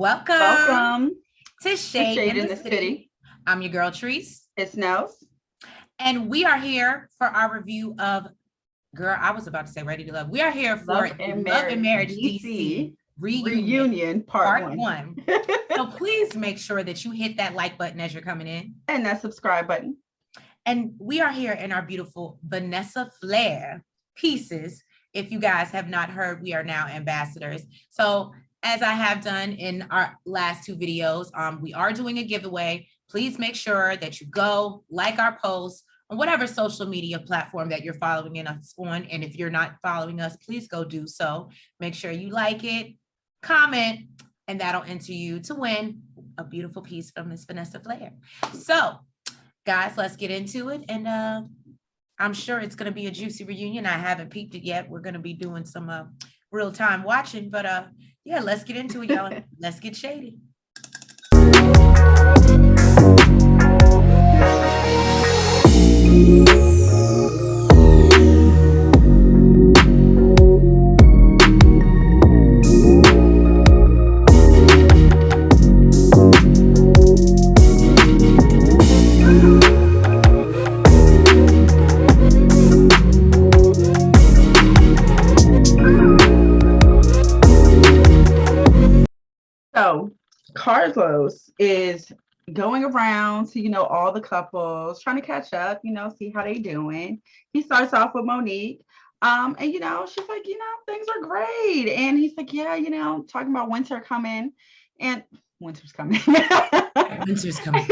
Welcome Welcome to to Shade Shade in in the the City. City. I'm your girl, Treese, It's Nels. and we are here for our review of, girl, I was about to say Ready to Love. We are here for Love and Love and Marriage Marriage DC DC reunion, Reunion Part part 1. one. So please make sure that you hit that like button as you're coming in. And that subscribe button. And we are here in our beautiful Vanessa Flair pieces. If you guys have not heard, we are now ambassadors. So as I have done in our last two videos, we are doing a giveaway. Please make sure that you go like our posts on whatever social media platform that you're following us on. And if you're not following us, please go do so. Make sure you like it, comment, and that'll enter you to win a beautiful piece from Miss Vanessa Flair. So guys, let's get into it. And I'm sure it's going to be a juicy reunion. I haven't peeked it yet. We're going to be doing some real time watching, but yeah, let's get into it, y'all. Let's get shady. So Carlos is going around to, all the couples, trying to catch up, see how they doing. He starts off with Monique. And she's like, things are great. And he's like, yeah, talking about winter coming. And winter's coming. Winter's coming.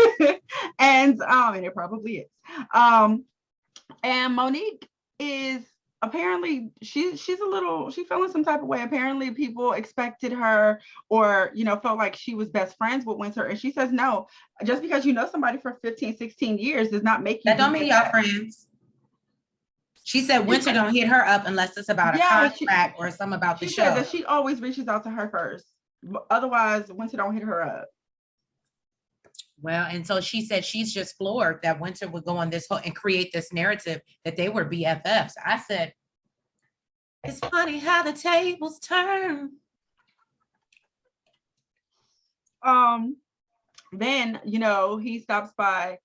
And it probably is. And Monique is apparently she's feeling some type of way. Apparently people expected her or felt like she was best friends with Winter, and she says no, just because you know somebody for 15-16 years does not make you that don't mean y'all friends. She said Winter don't hit her up unless it's about a contract or something about the show. She said that she always reaches out to her first, otherwise Winter don't hit her up. Well, and so she said she's just floored that Winter would go on this whole and create this narrative that they were BFFs. I said, it's funny how the tables turn. Then, he stops by.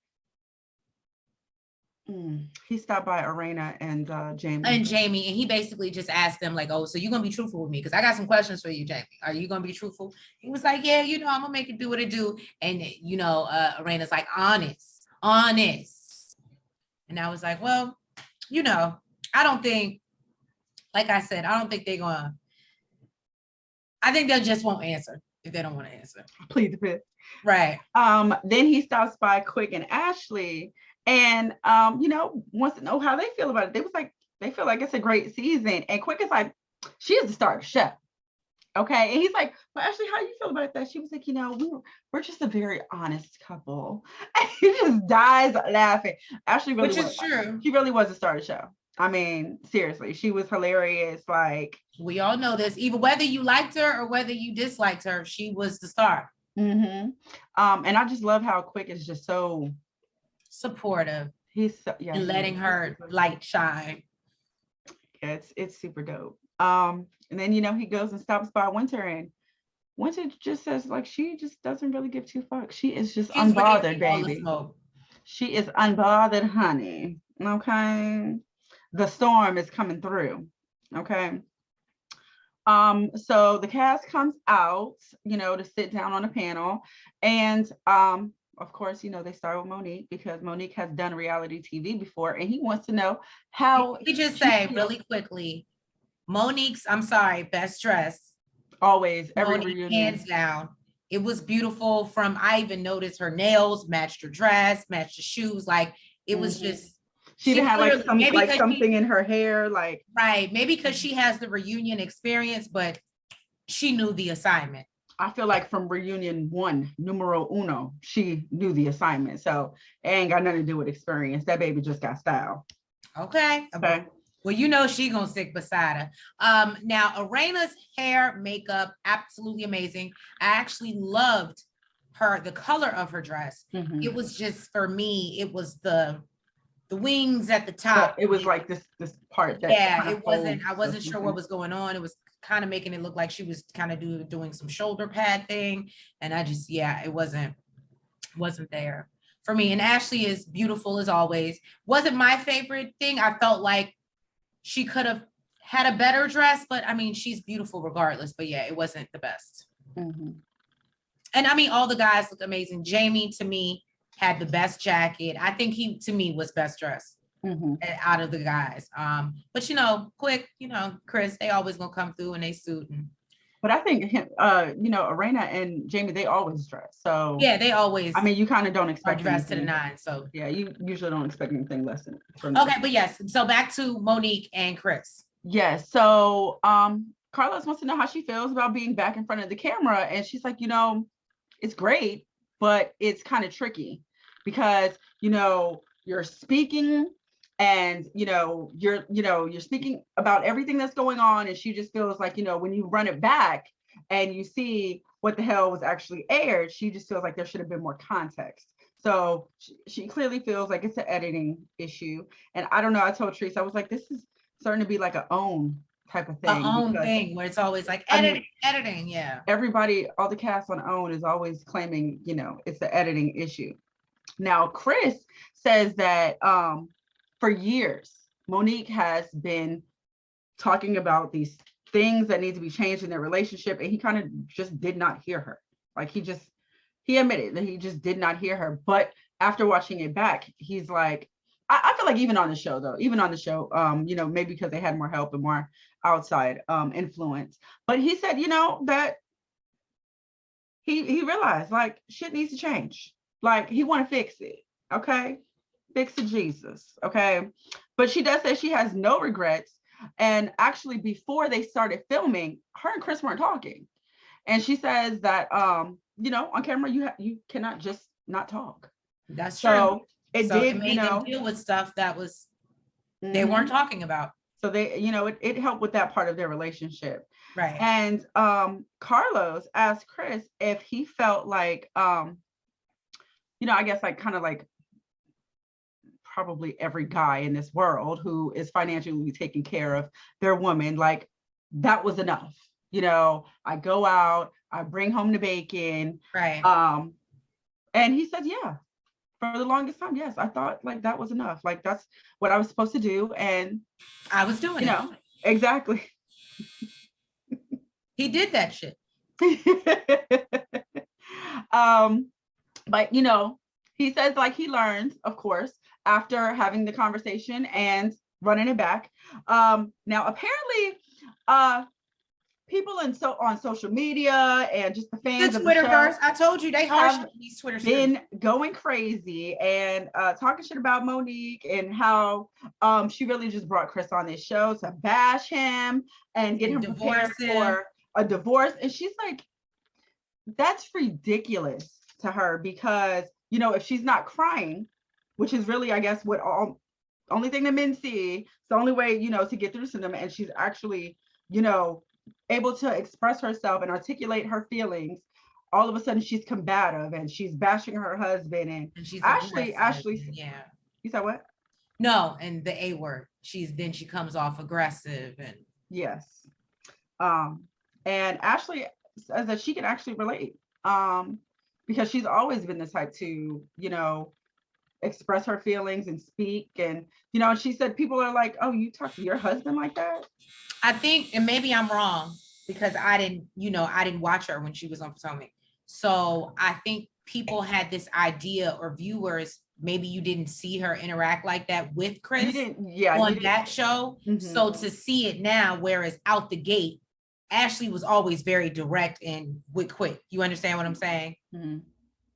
He stopped by Arena and Jamie. And he basically just asked them like, oh, so you're going to be truthful with me? Because I got some questions for you, Jamie. Are you going to be truthful? He was like, yeah, I'm going to make it do what it do. And, Arena's like, honest. And I was like, well, I don't think, like I said, I don't think they're going to, I think they just won't answer if they don't want to answer. Plead the fifth. Right. Then he stops by Quick and Ashley and wants to know how they feel about it. They feel like it's a great season, and Quick is like, she is the star of the show. Okay. And he's like, well, Ashley, how do you feel about that? She was like, we're just a very honest couple. And he just dies laughing. Ashley really Which is true. She really was the star of the show. I mean, seriously, she was hilarious. Like, we all know this, even whether you liked her or whether you disliked her, she was the star. And I just love how Quick is just so supportive. He's and letting her light shine. Yeah, it's super dope. And then he goes and stops by Winter, and Winter just says like she just doesn't really give two fucks. She is just unbothered, baby. She is unbothered, honey. Okay. The storm is coming through. Okay. So the cast comes out, to sit down on a panel, and of course, they start with Monique because Monique has done reality TV before, and he wants to know how. He just say really quickly, Monique's, I'm sorry, best dress. Always, every reunion. Hands down. It was beautiful. I even noticed her nails matched her dress, matched the shoes. Like it was just. She even had something in her hair, like. Right, maybe because she has the reunion experience, but she knew the assignment. I feel like from reunion 1, numero uno, she knew the assignment. So it ain't got nothing to do with experience. That baby just got style. Okay. Well, she gonna stick beside her. Now Arena's hair, makeup, absolutely amazing. I actually loved the color of her dress. Mm-hmm. It was just, for me, it was the wings at the top. It was like this part that it wasn't, I wasn't sure what was going on. It was kind of making it look like she was kind of doing some shoulder pad thing. And I just, yeah, it wasn't there for me. And Ashley is beautiful as always. Wasn't my favorite thing. I felt like she could have had a better dress, but I mean, she's beautiful regardless. But yeah, it wasn't the best. Mm-hmm. And I mean, all the guys look amazing. Jamie, to me, had the best jacket. I think he, to me, was best dressed out of the guys. But you know, Quick, you know, Chris, they always gonna come through in they suit. But I think him, you know, Arena and Jamie, they always dress. So yeah, they always. I mean, you kind of don't are expect dressed to the anything. nine. So Yeah, you usually don't expect anything less than from okay, but yes. So back to Monique and Chris. Yes. So Carlos wants to know how she feels about being back in front of the camera. And she's like, you know, it's great, but it's kind of tricky because, you know, you're speaking and, you know, you're speaking about everything that's going on. And she just feels like, you know, when you run it back and you see what the hell was actually aired, she just feels like there should have been more context. So she clearly feels like it's an editing issue. And I don't know, I told Teresa, I was like, this is starting to be like a own type of thing. Own thing where it's always like editing. Yeah. Everybody, all the cast on OWN is always claiming, you know, it's the editing issue. Now, Chris says that for years, Monique has been talking about these things that need to be changed in their relationship, and he kind of just did not hear her. Like he admitted that he just did not hear her. But after watching it back, he's like, I feel like even on the show, you know, maybe because they had more help and more outside influence. But he said, you know, that he realized like shit needs to change. Like he want to fix it. Okay. Fix it, Jesus. Okay. But she does say she has no regrets. And actually, before they started filming, her and Chris weren't talking. And she says that you know, on camera, you cannot just not talk. That's true. It made them deal with stuff that was they weren't talking about. So they, you know, it helped with that part of their relationship. Right. And Carlos asked Chris if he felt like you know, I guess like kind of like probably every guy in this world who is financially taking care of their woman, like that was enough. You know, I go out, I bring home the bacon. Right. And he said, yeah, for the longest time, yes, I thought like that was enough. Like that's what I was supposed to do. And I was doing it. Know, exactly. He did that shit. But you know, he says like he learned, of course, after having the conversation and running it back. Now apparently people on social media and just the fans the of the Twitterverse, show, I told you they harsh these Twitter been going crazy and talking shit about Monique and how she really just brought Chris on this show to bash him and get him prepared for a divorce. And she's like, that's ridiculous to her because, you know, if she's not crying, which is really, I guess, what only thing that men see, it's the only way, you know, to get through to them. And she's actually, you know, able to express herself and articulate her feelings. All of a sudden she's combative and she's bashing her husband and she's Ashley, yeah. You said what? No, and the A word. She comes off aggressive and yes. And Ashley says that she can actually relate. Because she's always been the type to, you know, express her feelings and speak. And, you know, and she said people are like, oh, you talk to your husband like that? I think, and maybe I'm wrong because I didn't watch her when she was on Potomac. So I think people had this idea, or viewers, maybe you didn't see her interact like that with Chris on that show. So to see it now, whereas out the gate, Ashley was always very direct and quick. You understand what I'm saying?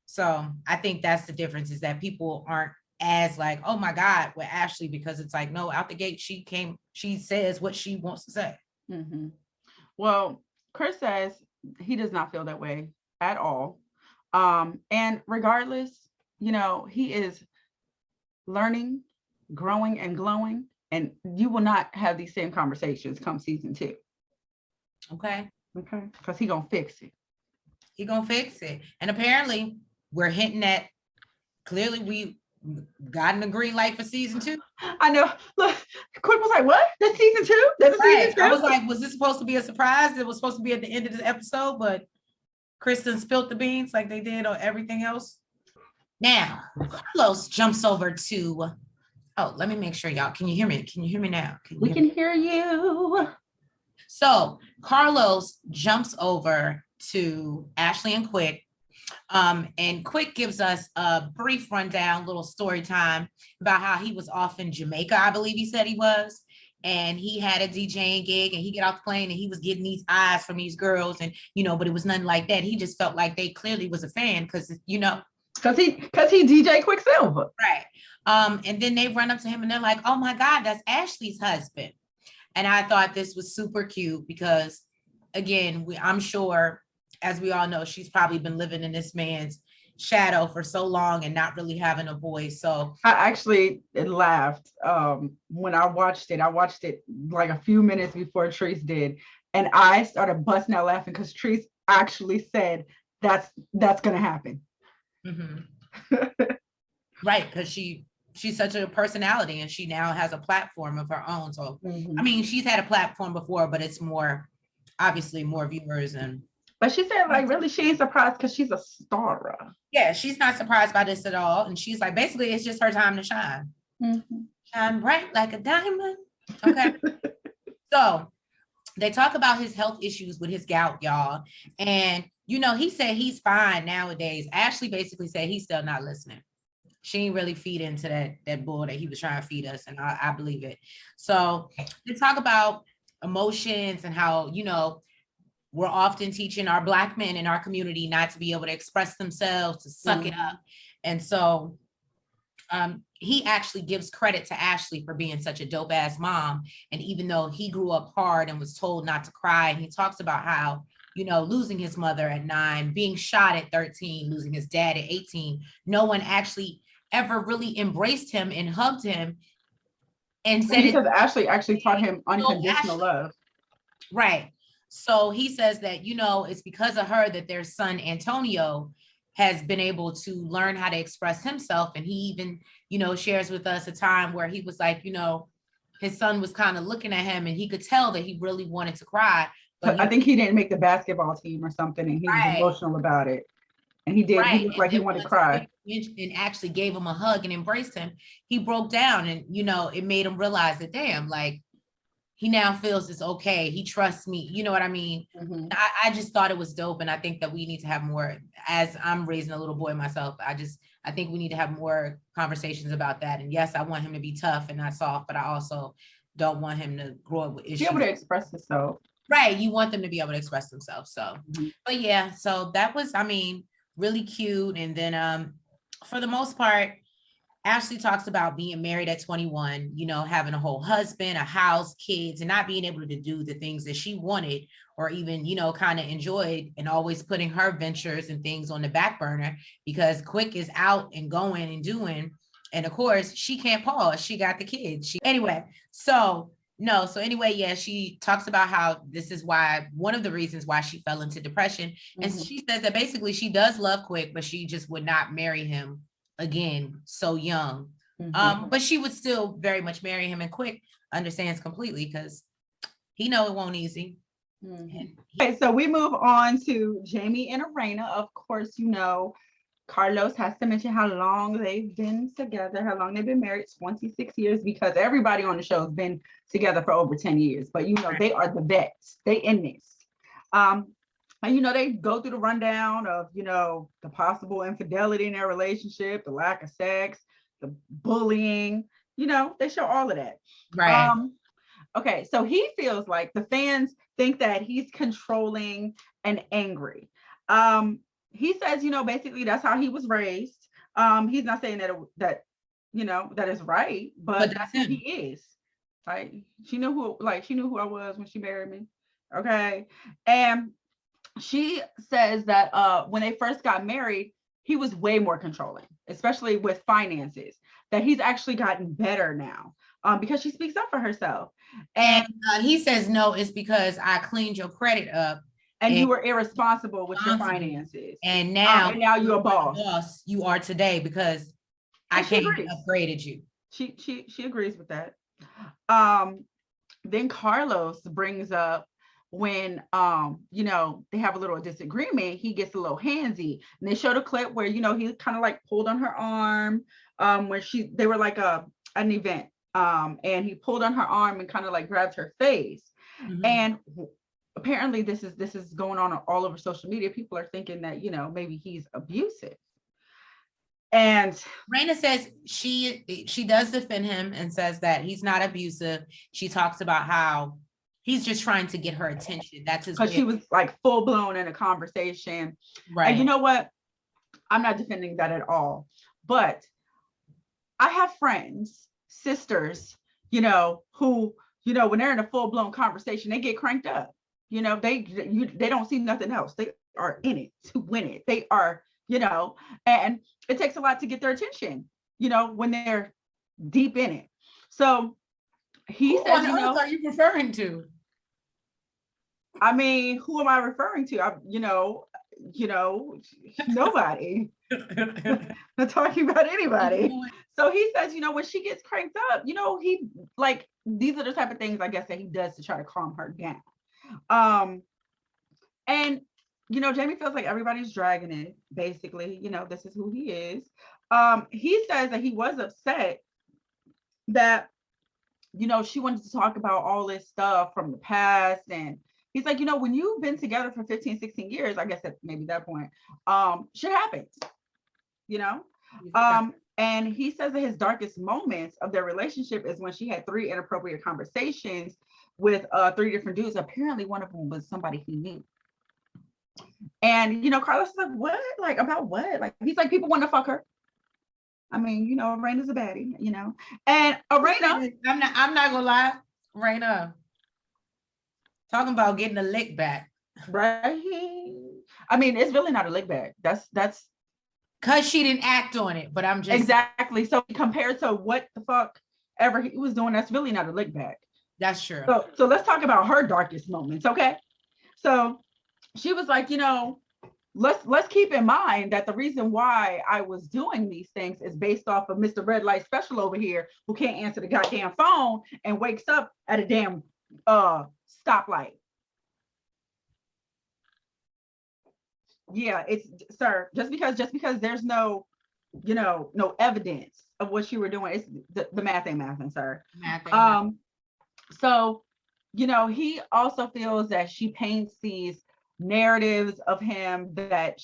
So I think that's the difference, is that people aren't as like, oh my God, with Ashley, because it's like, no, out the gate, she says what she wants to say. Well, Chris says he does not feel that way at all. And regardless, you know, he is learning, growing, and glowing, and you will not have these same conversations come season 2. Okay, because he gonna fix it. He gonna fix it. And apparently we're hinting at, clearly gotten a green light for season 2. I know. Look, Quick was like, what? That's season 2? That's a season 2? I was like, was this supposed to be a surprise? It was supposed to be at the end of the episode, but Kristen spilled the beans like they did on everything else. Now, Carlos jumps over to, oh, let me make sure y'all, can you hear me? Can you hear me now? We can hear you. So Carlos jumps over to Ashley and Quick. And Quick gives us a brief rundown, little story time about how he was off in Jamaica, I believe he said he was. And he had a DJing gig and he get off the plane and he was getting these eyes from these girls and, but it was nothing like that. He just felt like they clearly was a fan because, Because he DJ Quicksilver. Right. And then they run up to him and they're like, oh my God, that's Ashley's husband. And I thought this was super cute because, again, I'm sure, as we all know, she's probably been living in this man's shadow for so long and not really having a voice. So I actually laughed when I watched it. I watched it like a few minutes before Treese did. And I started busting out laughing because Treese actually said that's going to happen. Mm-hmm. Right, because she's such a personality and she now has a platform of her own. So I mean, she's had a platform before, but it's more obviously more viewers. And but she said like really she ain't surprised because she's a star. Yeah, she's not surprised by this at all. And she's like, basically it's just her time to shine. Shine bright like a diamond. Okay. So they talk about his health issues with his gout, y'all. And he said he's fine nowadays. Ashley basically said he's still not listening. She ain't really feed into that bull that he was trying to feed us. And I believe it. So they talk about emotions and how, we're often teaching our Black men in our community not to be able to express themselves, to suck it up. And so he actually gives credit to Ashley for being such a dope ass mom. And even though he grew up hard and was told not to cry, and he talks about how, losing his mother at 9, being shot at 13, losing his dad at 18, no one actually ever really embraced him and hugged him and said because Ashley actually taught him unconditional love. Right. So he says that, it's because of her that their son Antonio has been able to learn how to express himself. And he even, shares with us a time where he was like, his son was kind of looking at him and he could tell that he really wanted to cry. But I think he didn't make the basketball team or something and he was emotional about it. And he did. He looked like he wanted to cry. And actually gave him a hug and embraced him. He broke down and, it made him realize that, damn, like, he now feels it's okay. He trusts me. You know what I mean? I just thought it was dope. And I think that we need to have more, as I'm raising a little boy myself, I think we need to have more conversations about that. And yes, I want him to be tough and not soft, but I also don't want him to grow up with issues. Be able to express himself. Right. You want them to be able to express themselves. So, but yeah, so that was, really cute. And then for the most part, Ashley talks about being married at 21, having a whole husband, a house, kids, and not being able to do the things that she wanted or even, kind of enjoyed, and always putting her ventures and things on the back burner because Quick is out and going and doing. And of course, she can't pause. She got the kids. She talks about how this is why, one of the reasons why she fell into depression. And she says that basically she does love Quick, but she just would not marry him again so young. But she would still very much marry him, and Quick understands completely because he know it won't easy. Okay, so we move on to Jamie and Arena. Of course, Carlos has to mention how long they've been together, how long they've been married, 26 years, because everybody on the show has been together for over 10 years. But they are the vets. They in this. And they go through the rundown of, the possible infidelity in their relationship, the lack of sex, the bullying, they show all of that. Right. Okay, so he feels like the fans think that he's controlling and angry. He says, basically that's how he was raised. He's not saying that is right, but that's who he is. Like she knew who I was when she married me. Okay. And she says that when they first got married, he was way more controlling, especially with finances, that he's actually gotten better now because she speaks up for herself. And he says, no, it's because I cleaned your credit up. And you were irresponsible with your finances. And now you're a boss. You are today because I And she came and agrees. upgraded you. She agrees with that. Then Carlos brings up when you know, they have a little disagreement, he gets a little handsy. And they showed a clip where, you know, he kind of like pulled on her arm when they were like an event. And he pulled on her arm and kind of like grabbed her face. Mhm. And apparently this is going on all over social media. People are thinking that, you know, maybe he's abusive. And Raina says she does defend him and says that he's not abusive. She talks about how he's just trying to get her attention. That's his because way. she was like full blown in a conversation. Right. And you know what? I'm not defending that at all. But I have friends, sisters, you know, who, you know, when they're in a full blown conversation, they get cranked up. You know, they don't see nothing else. They are in it to win it. They are, you know, and it takes a lot to get their attention, you know, when they're deep in it. So he says, you know, are you referring to? I mean, who am I referring to? You know, nobody. Not talking about anybody. So he says, you know, when she gets cranked up, you know, he like, these are the type of things I guess that he does to try to calm her down. And you know, Jamie feels like everybody's dragging it, basically. You know, this is who he is. He says that he was upset that, you know, she wanted to talk about all this stuff from the past. And he's like, you know, when you've been together for 15, 16 years, I guess at maybe that point, shit happens, you know? And he says that his darkest moments of their relationship is when she had 3 inappropriate conversations with 3 different dudes. Apparently one of them was somebody he knew. And, you know, Carlos is like, what? Like, about what? Like, he's like, people want to fuck her. I mean, you know, Raina's a baddie, you know. And Raina, I'm not gonna lie, Raina, talking about getting a lick back. Right. I mean, it's really not a lick back. That's because she didn't act on it, but I'm just exactly. So compared to what the fuck ever he was doing, that's really not a lick back. That's true. So let's talk about her darkest moments, okay? So she was like, you know, let's keep in mind that the reason why I was doing these things is based off of Mr. Red Light Special over here, who can't answer the goddamn phone and wakes up at a damn stoplight. Yeah, it's, sir, just because there's no, you know, no evidence of what you were doing, it's the math ain't mathing, sir. So, you know, he also feels that she paints these narratives of him that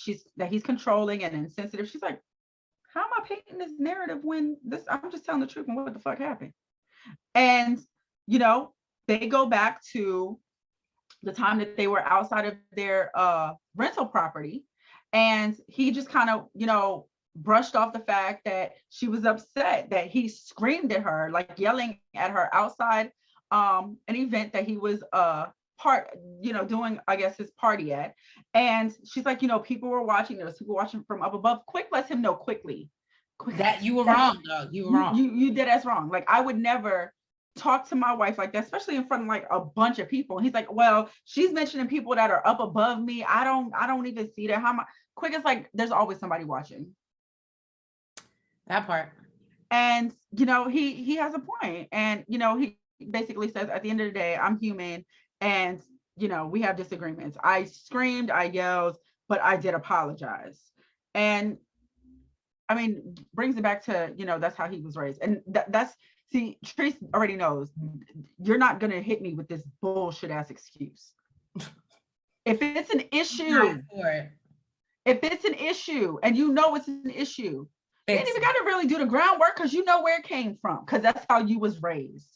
he's controlling and insensitive. She's like, how am I painting this narrative when I'm just telling the truth and what the fuck happened? And, you know, they go back to the time that they were outside of their rental property. And he just kind of, you know, brushed off the fact that she was upset that he screamed at her, like yelling at her outside an event that he was doing, I guess, his party at. And she's like, you know, people were watching, there was people watching from up above. Quick lets him know quickly. That you were wrong, though. You were wrong. You did as wrong. Like, I would never talk to my wife like that, especially in front of like a bunch of people. And he's like, well, she's mentioning people that are up above me. I don't even see that. How am I? Quick is like, there's always somebody watching. That part. And, you know, he has a point. And, you know, he basically says, at the end of the day, I'm human. And, you know, we have disagreements. I screamed, I yelled, but I did apologize. And I mean, brings it back to, you know, that's how he was raised. And that's, see, Trace already knows, you're not going to hit me with this bullshit ass excuse. If it's an issue, and you know it's an issue, you ain't even got to really do the groundwork because you know where it came from, because that's how you was raised.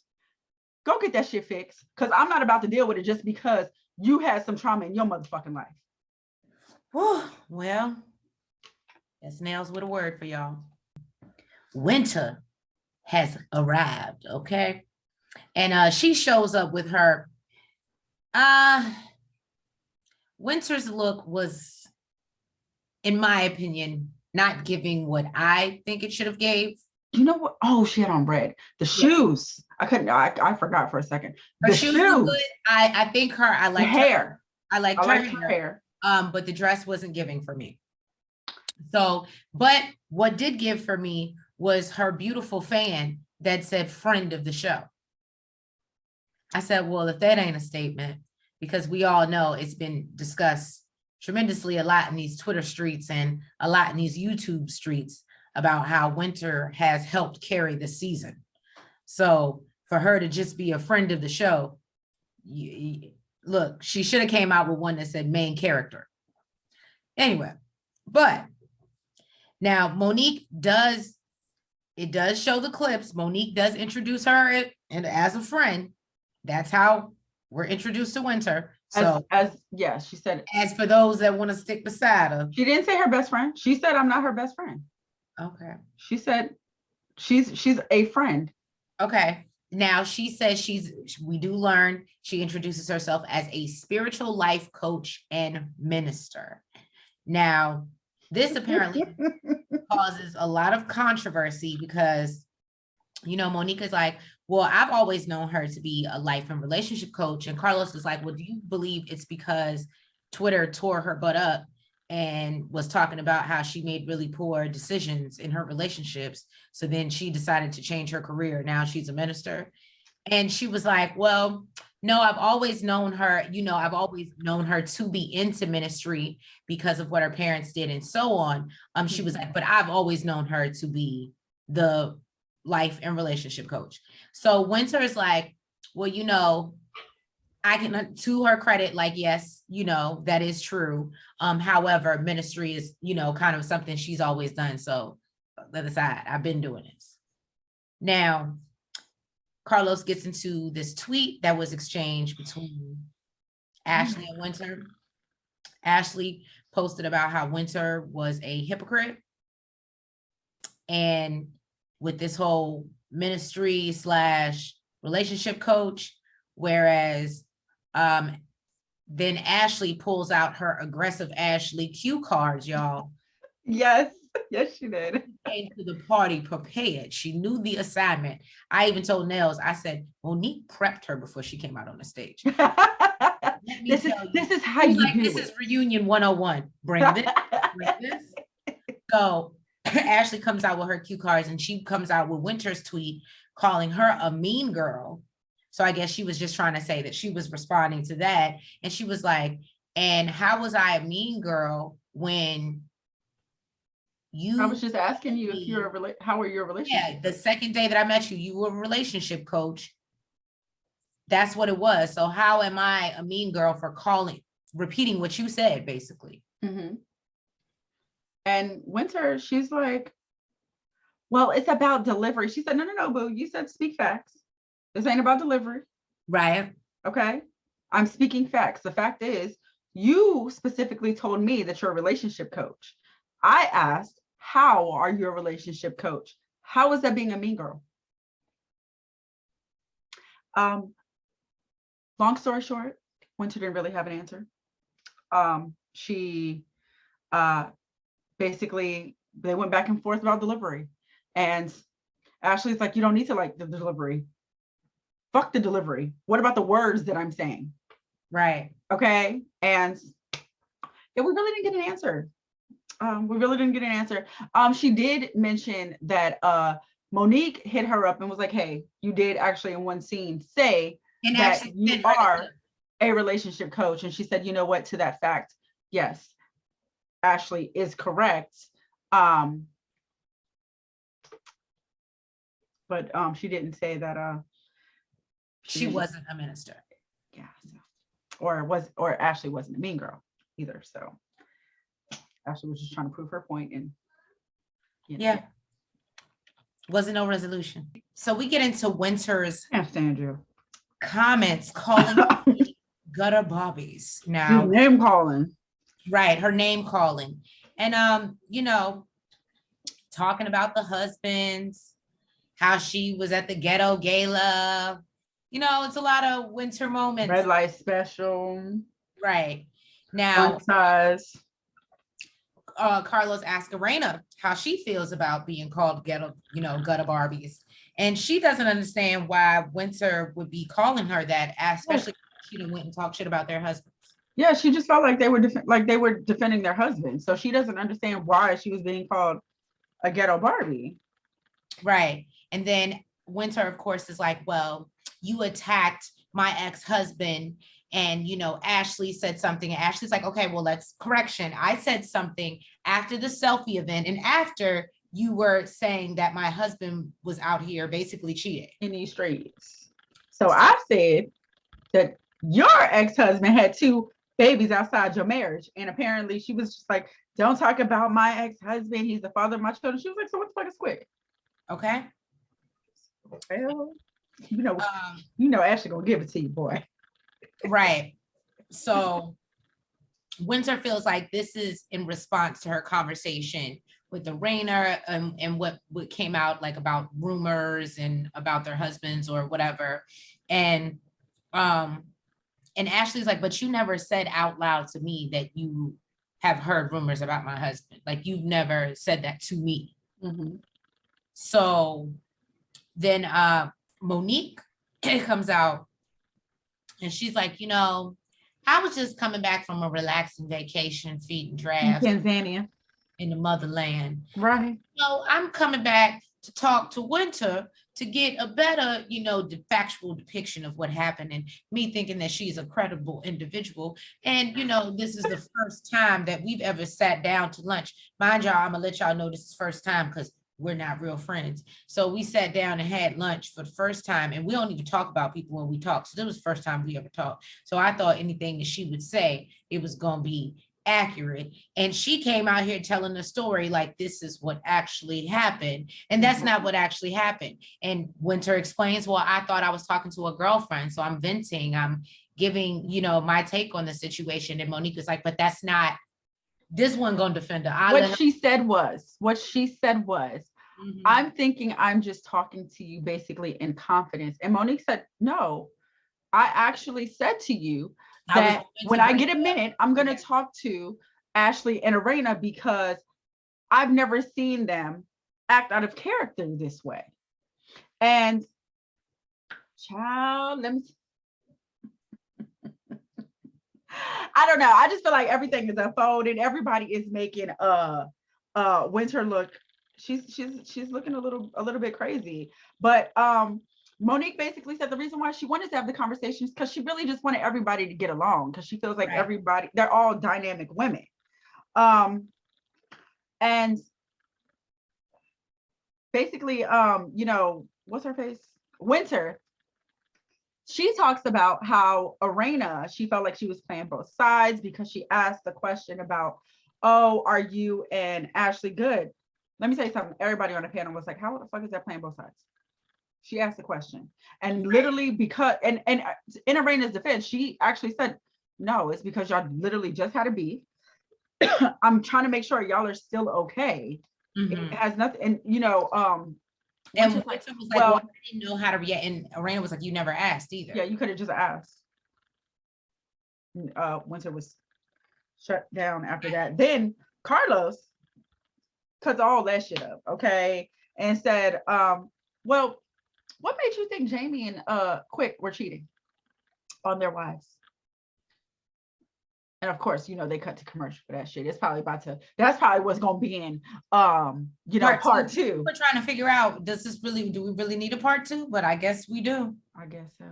Go get that shit fixed, because I'm not about to deal with it just because you had some trauma in your motherfucking life. Oh, well, that's nails with a word for y'all. Winter has arrived, okay? And she shows up with her. Winter's look was, in my opinion, not giving what I think it should have gave. You know what? Oh, she had on red. The shoes. I forgot for a second. Her shoes look good. I think I like hair. I like her hair. But the dress wasn't giving for me. So, but what did give for me was her beautiful fan that said friend of the show. I said, well, if that ain't a statement, because we all know it's been discussed tremendously a lot in these Twitter streets and a lot in these YouTube streets about how Winter has helped carry the season. So for her to just be a friend of the show, look, she should have came out with one that said main character. Anyway, but now Monique does show the clips. Monique does introduce her and as a friend. That's how we're introduced to Winter. So yeah, she said, as for those that want to stick beside her. She didn't say her best friend. She said, I'm not her best friend. Okay. She said she's a friend. Okay. Now she says we do learn she introduces herself as a spiritual life coach and minister. Now, this apparently causes a lot of controversy because, Monica's like, well, I've always known her to be a life and relationship coach. And Carlos is like, well, do you believe it's because Twitter tore her butt up and was talking about how she made really poor decisions in her relationships? So then she decided to change her career. Now she's a minister. And she was like, well, no, I've always known her, I've always known her to be into ministry because of what her parents did and so on. She was like, but I've always known her to be the life and relationship coach. So Winter is like, well, I can, to her credit, like, yes, that is true. However, ministry is, kind of something she's always done. So let aside, I've been doing this. Now, Carlos gets into this tweet that was exchanged between Ashley and Winter. Ashley posted about how Winter was a hypocrite. And with this whole ministry / relationship coach, whereas then Ashley pulls out her aggressive Ashley cue cards, y'all. Yes, she did. Came to the party prepared. She knew the assignment. I even told Nels, I said, Monique prepped her before she came out on the stage. This is how you do this is reunion 101. Bring this. So Ashley comes out with her cue cards and she comes out with Winter's tweet calling her a mean girl. So I guess she was just trying to say that she was responding to that. And she was like, and how was I a mean girl when I was just asking you if you're how are your relationships? Yeah, the second day that I met you, you were a relationship coach. That's what it was. So how am I a mean girl for repeating what you said, basically? Mm-hmm. And Winter, she's like, well, it's about delivery. She said, no, boo. You said speak facts. This ain't about delivery. Right. Okay. I'm speaking facts. The fact is, you specifically told me that you're a relationship coach. I asked, how are you a relationship coach? How is that being a mean girl? Long story short, Winter didn't really have an answer. She basically, they went back and forth about delivery. And Ashley's like, you don't need to like the delivery. Fuck the delivery. What about the words that I'm saying? Right. Okay. And yeah, we really didn't get an answer. She did mention that Monique hit her up and was like, hey, you did actually in one scene say that you are a relationship coach. And she said, you know what, to that fact, yes, Ashley is correct. But she didn't say that she wasn't a minister. Yeah. Or Ashley wasn't a mean girl either. So Ashley was just trying to prove her point and yeah. Wasn't no resolution. So we get into Winter's comments calling gutter bobbies. Now name calling. Right, her name calling. And talking about the husbands, how she was at the ghetto gala. It's a lot of Winter moments. Red light special. Right. Now Carlos asked Arena how she feels about being called ghetto, gutter Barbies. And she doesn't understand why Winter would be calling her that, especially if she went and talked shit about their husbands. Yeah, she just felt like they were defending their husband. So she doesn't understand why she was being called a ghetto Barbie. Right. And then Winter, of course, is like, well, you attacked my ex-husband. And, Ashley said something. And Ashley's like, okay, well, let's correction. I said something after the selfie event and after you were saying that my husband was out here basically cheating in these streets. So I said that your ex-husband had 2 babies outside your marriage. And apparently she was just like, don't talk about my ex-husband. He's the father of my children. She was like, so what the fuck is quick? Okay. Well, Ashley gonna give it to you, boy. Right. So Winter feels like this is in response to her conversation with the Rainer and what came out like about rumors and about their husbands or whatever. And Ashley's like, but you never said out loud to me that you have heard rumors about my husband. Like you've never said that to me. Mm-hmm. So then Monique comes out and she's like, I was just coming back from a relaxing vacation, feeding drafts in Tanzania, in the motherland. Right. So I'm coming back to talk to Winter to get a better, factual depiction of what happened and me thinking that she's a credible individual. And, this is the first time that we've ever sat down to lunch. Mind y'all, I'm gonna let y'all know this is first time because we're not real friends. So we sat down and had lunch for the first time, and we don't even talk about people when we talk. So this was the first time we ever talked. So I thought anything that she would say, it was going to be accurate. And she came out here telling the story like this is what actually happened. And that's not what actually happened. And Winter explains, well, I thought I was talking to a girlfriend. So I'm venting, I'm giving, my take on the situation. And Monique was like, but that's not, this one gonna defend her. What she said was, mm-hmm. I'm thinking I'm just talking to you basically in confidence. And Monique said, no, I actually said to you that when I get a minute, I'm going to talk to Ashley and Arena because I've never seen them act out of character this way. And child, let me I don't know. I just feel like everything is unfolding. Everybody is making Winter look. She's looking a little bit crazy. But Monique basically said the reason why she wanted to have the conversations because she really just wanted everybody to get along because she feels like everybody, they're all dynamic women. And basically, what's her face? Winter. She talks about how Arena, she felt like she was playing both sides because she asked the question about, oh, are you and Ashley good? Let me tell you something. Everybody on the panel was like, how the fuck is that playing both sides? She asked the question. And literally because, and in Arena's defense, she actually said, no, it's because y'all literally just had a beef. I'm trying to make sure y'all are still okay. Mm-hmm. It has nothing, and and Winter was like, well, I didn't know how to react. And Arena was like, you never asked either. Yeah, you could have just asked. Winter was shut down after that. Then Carlos cuts all that shit up, okay? And said, well, what made you think Jamie and Quick were cheating on their wives? And of course, they cut to commercial for that shit. It's probably that's probably what's gonna be in part two. We're trying to figure out, do we really need a part 2? But I guess we do. I guess so.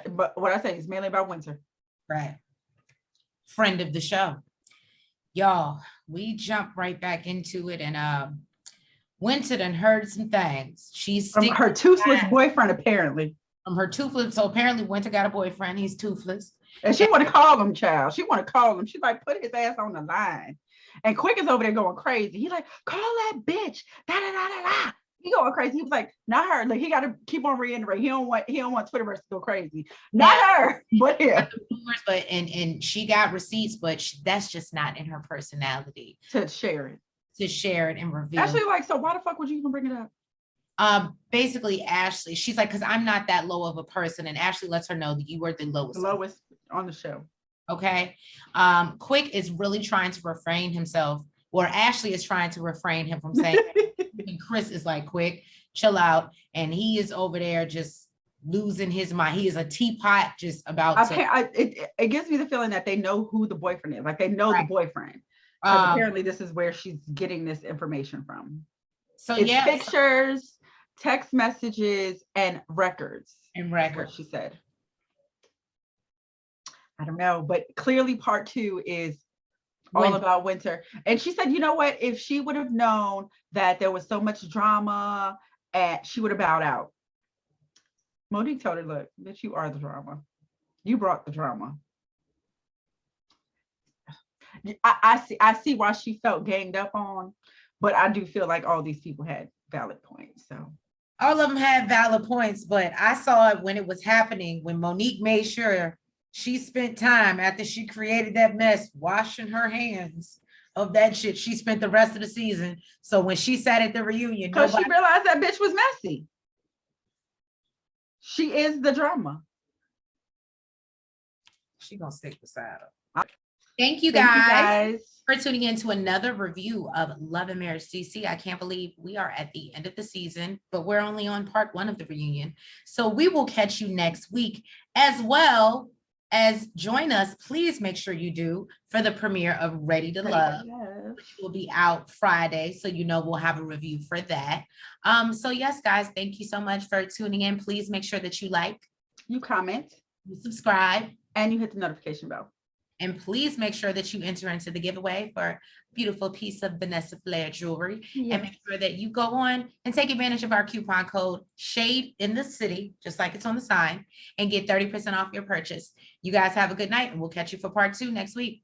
But what I say is mainly about Winter. Right. Friend of the show. Y'all, we jump right back into it, and Winter done heard some things. She's from her toothless boyfriend, apparently. From her toothless, so apparently Winter got a boyfriend, he's toothless. And she want to call him, child. She want to call him. She's like, put his ass on the line. And Quick is over there going crazy. He's like, call that bitch. Da da da da da. He going crazy. He was like, not her. Like, he got to keep on reiterating. He don't want Twitterverse to go crazy. Not her, but him. But and she got receipts, but that's just not in her personality to share it and reveal. Ashley, like, so why the fuck would you even bring it up? Basically Ashley, she's like, because I'm not that low of a person, and Ashley lets her know that you were the lowest on the show. Okay. Quick is really trying to refrain himself, or Ashley is trying to refrain him from saying and Chris is like, Quick, chill out, and he is over there just losing his mind. He is a teapot just about it gives me the feeling that they know who the boyfriend is, like they know the boyfriend. Apparently this is where she's getting this information from. So it's pictures text messages and records. And Is what records. she said. I don't know, but clearly part 2 is all about winter. And she said, you know what? If she would have known that there was so much drama, and she would have bowed out. Monique told her, look, bitch, you are the drama. You brought the drama. I see why she felt ganged up on, but I do feel like all these people had valid points. So all of them had valid points, but I saw it when it was happening, when Monique made sure she spent time after she created that mess, washing her hands of that shit. She spent the rest of the season. So when she sat at the reunion, because she realized that bitch was messy. She is the drama. She gonna stick beside her. Thank you guys for tuning in to another review of Love and Marriage DC. I can't believe we are at the end of the season, but we're only on part 1 of the reunion. So we will catch you next week, as well as join us. Please make sure you do for the premiere of Ready to Love, which will be out Friday. So you know we'll have a review for that. So yes, guys, thank you so much for tuning in. Please make sure that you like, you comment, you subscribe, and you hit the notification bell. And please make sure that you enter into the giveaway for a beautiful piece of Vanessa Flair jewelry. Yes. And make sure that you go on and take advantage of our coupon code ShadeInTheCity, just like it's on the sign, and get 30% off your purchase. You guys have a good night, and we'll catch you for part 2 next week.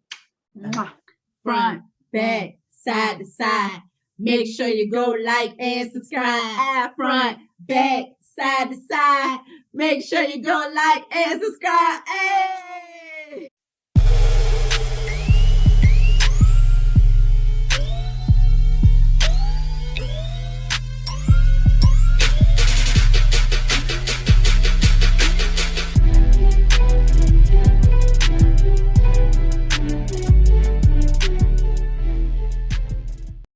Front, back, side to side. Make sure you go like and subscribe. Front, back, side to side. Make sure you go like and subscribe. Hey!